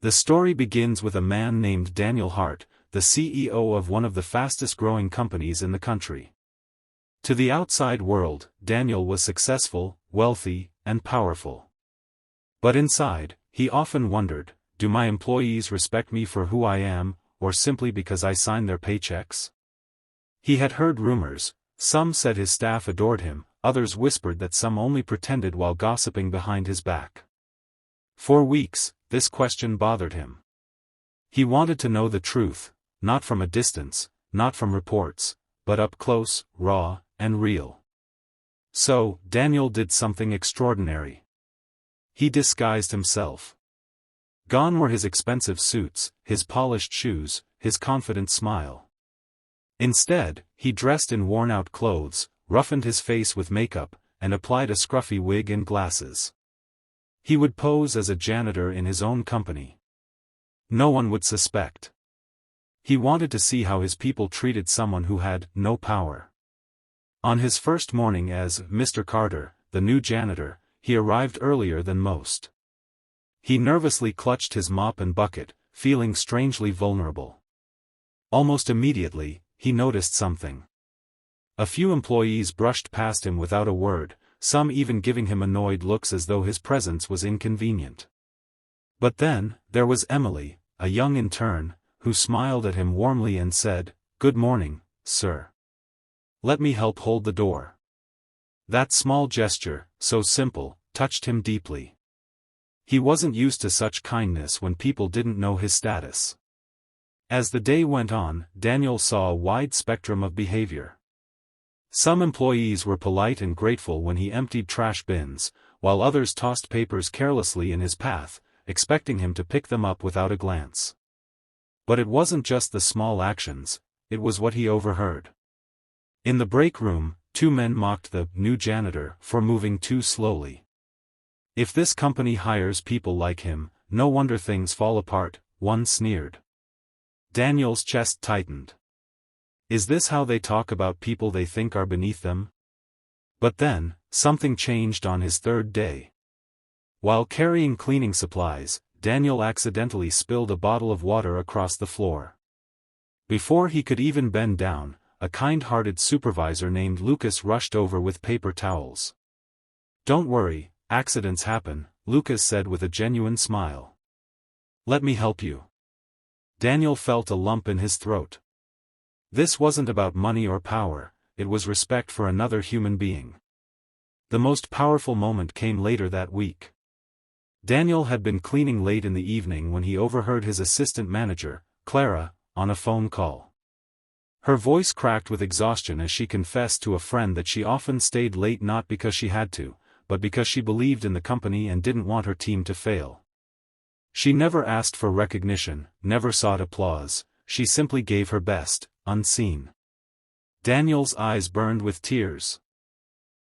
The story begins with a man named Daniel Hart, the CEO of one of the fastest-growing companies in the country. To the outside world, Daniel was successful, wealthy, and powerful. But inside, he often wondered, do my employees respect me for who I am, or simply because I sign their paychecks? He had heard rumors. Some said his staff adored him, others whispered that some only pretended while gossiping behind his back. For weeks, this question bothered him. He wanted to know the truth, not from a distance, not from reports, but up close, raw, and real. So, Daniel did something extraordinary. He disguised himself. Gone were his expensive suits, his polished shoes, his confident smile. Instead, he dressed in worn-out clothes, roughened his face with makeup, and applied a scruffy wig and glasses. He would pose as a janitor in his own company. No one would suspect. He wanted to see how his people treated someone who had no power. On his first morning as Mr. Carter, the new janitor, he arrived earlier than most. He nervously clutched his mop and bucket, feeling strangely vulnerable. Almost immediately, he noticed something. A few employees brushed past him without a word, some even giving him annoyed looks as though his presence was inconvenient. But then, there was Emily, a young intern, who smiled at him warmly and said, "Good morning, sir. Let me help hold the door." That small gesture, so simple, touched him deeply. He wasn't used to such kindness when people didn't know his status. As the day went on, Daniel saw a wide spectrum of behavior. Some employees were polite and grateful when he emptied trash bins, while others tossed papers carelessly in his path, expecting him to pick them up without a glance. But it wasn't just the small actions, it was what he overheard. In the break room, two men mocked the new janitor for moving too slowly. "If this company hires people like him, no wonder things fall apart," one sneered. Daniel's chest tightened. Is this how they talk about people they think are beneath them? But then, something changed on his third day. While carrying cleaning supplies, Daniel accidentally spilled a bottle of water across the floor. Before he could even bend down, a kind-hearted supervisor named Lucas rushed over with paper towels. "Don't worry, accidents happen," Lucas said with a genuine smile. "Let me help you." Daniel felt a lump in his throat. This wasn't about money or power, it was respect for another human being. The most powerful moment came later that week. Daniel had been cleaning late in the evening when he overheard his assistant manager, Clara, on a phone call. Her voice cracked with exhaustion as she confessed to a friend that she often stayed late not because she had to, but because she believed in the company and didn't want her team to fail. She never asked for recognition, never sought applause, she simply gave her best, unseen. Daniel's eyes burned with tears.